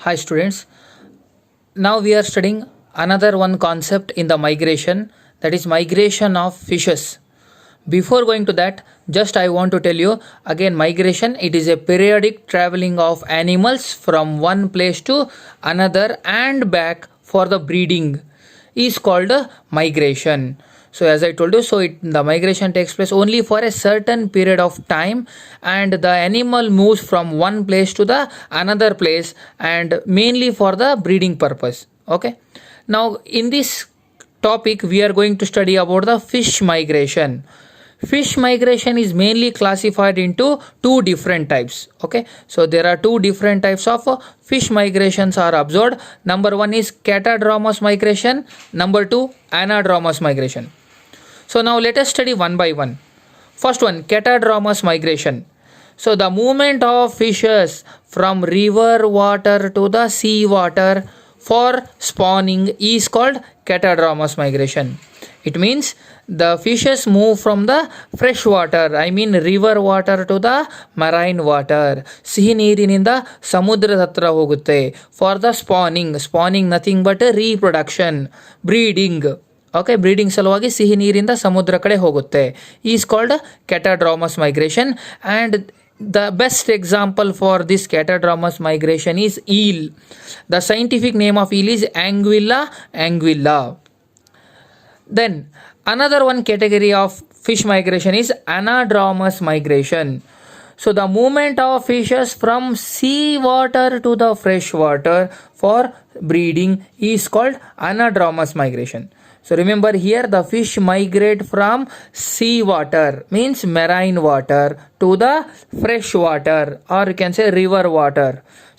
Hi students, now we are studying another one concept in the migration, that is migration of fishes. Before going to that, just I want to tell you again, migration, it is a periodic traveling of animals from one place to another and back for the breeding is called a migration. So as I told you, the migration takes place only for a certain period of time, and the animal moves from one place to the another place, and mainly for the breeding purpose. Okay, now in this topic we are going to study about the fish migration. Fish migration is mainly classified into two different types. Okay, so there are two different types of fish migrations are observed. Number one is catadromous migration, number two anadromous migration. So now let us study one by one. First one, catadromous migration. So the movement of fishes from river water to the sea water for spawning is called catadromous migration. It means the fishes move from the fresh water, I mean river water, to the marine water. ಸಿಹಿ ನೀರಿನಿಂದ ಸಮುದ್ರದ ಹತ್ರ ಹೋಗುತ್ತೆ for the spawning nothing but reproduction, breeding. Okay, breeding ಸಲುವಾಗಿ ಸಿಹಿ ನೀರಿಂದ ಸಮುದ್ರ ಕಡೆ ಹೋಗುತ್ತೆ. Is called catadromous migration, and the best example for this catadromous migration is eel. The scientific name of eel is Anguilla anguilla. Then another one category of fish migration is anadromous migration. So the movement of fishes from sea water to the fresh water for breeding is called anadromous migration. So remember here, the fish migrate from sea water, means marine water, to the fresh water, or you can say river water.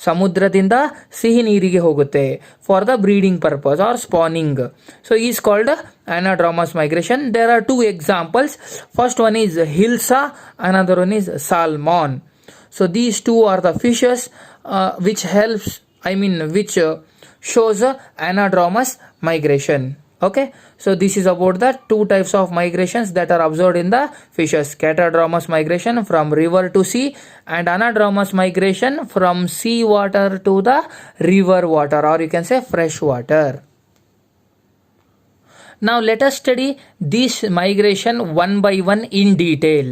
ಸಮುದ್ರದಿಂದ ಸಿಹಿ ನೀರಿಗೆ ಹೋಗುತ್ತೆ for the breeding purpose or spawning. So is called anadromous migration. There are two examples. First one is hilsa, another one is salmon. So these two are the fishes which shows anadromous migration. Okay, so this is about the two types of migrations that are observed in the fishes: catadromous migration from river to sea, and anadromous migration from sea water to the river water, or you can say fresh water. Now let us study this migration one by one in detail.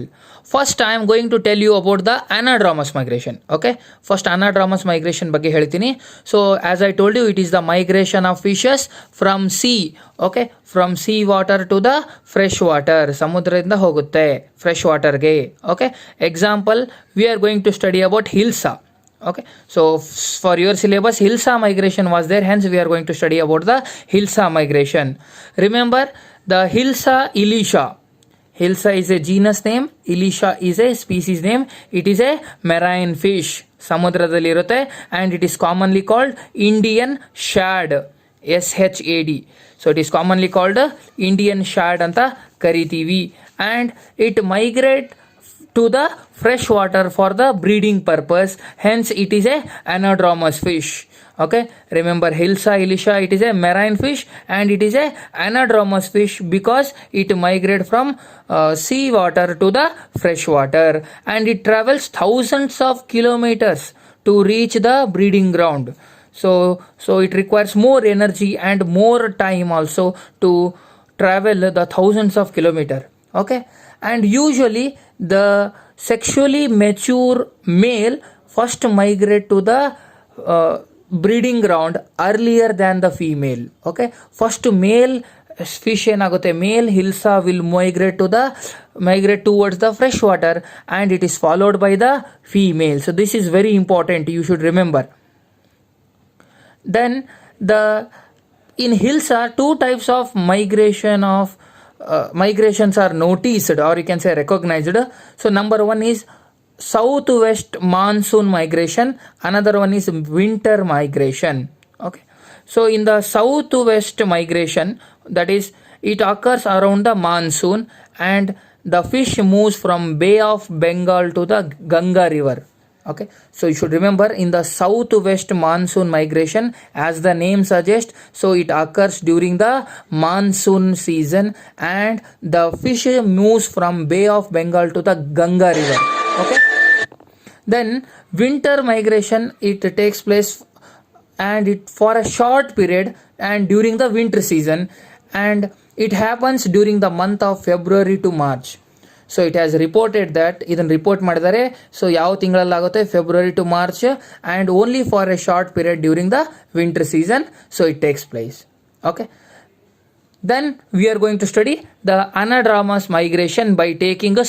First I am going to tell you about the anadromous migration. Okay, first anadromous migration ಬಗ್ಗೆ ಹೇಳ್ತೀನಿ. So as I told you, it is the migration of fishes from sea. Okay, from sea water to the fresh water. ಸಮುದ್ರದಿಂದ ಹೋಗುತ್ತೆ fresh water ಗೆ. Okay, example we are going to study about hilsa. Okay, so for your syllabus hilsa migration was there, hence we are going to study about the hilsa migration. Remember the hilsa elisha. Hilsa is a genus name, elisha is a species name. It is a marine fish, ಸಮುದ್ರದಲ್ಲಿ ಇರುತ್ತೆ, and it is commonly called Indian shad, SHAD. So it is commonly called Indian shad ಅಂತ ಕರಿತೀವಿ, and it migrate to the fresh water for the breeding purpose, hence it is a anadromous fish. Okay, remember hilsa elisha, it is a marine fish and it is a anadromous fish because it migrate from sea water to the fresh water, and it travels thousands of kilometers to reach the breeding ground. So it requires more energy and more time also to travel the thousands of kilometers. Okay, and usually the sexually mature male first migrate to the breeding ground earlier than the female. Okay, first male fish ಏನಾಗುತ್ತೆ, male hilsa will migrate towards the fresh water, and it is followed by the female. So this is very important, you should remember. Then in hilsa two types of migrations are noticed, or you can say recognized. So number one is southwest monsoon migration, another one is winter migration. Okay, so in the southwest migration, that is it occurs around the monsoon, and the fish moves from Bay of Bengal to the Ganga river. Okay, so you should remember, in the southwest monsoon migration, as the name suggests, so it occurs during the monsoon season, and the fish moves from Bay of Bengal to the Ganga river. Okay, then winter migration, it takes place and it for a short period and during the winter season, and it happens during the month of February to March. So it has reported that ಇದನ್ನು report ಮಾಡಿದ್ದಾರೆ. So ಯಾವ ತಿಂಗಳಲ್ಲಾಗುತ್ತೆ? February to March, and only for a short period during the winter season. So it takes place. Okay, then we are going to study the Anadromous migration by taking a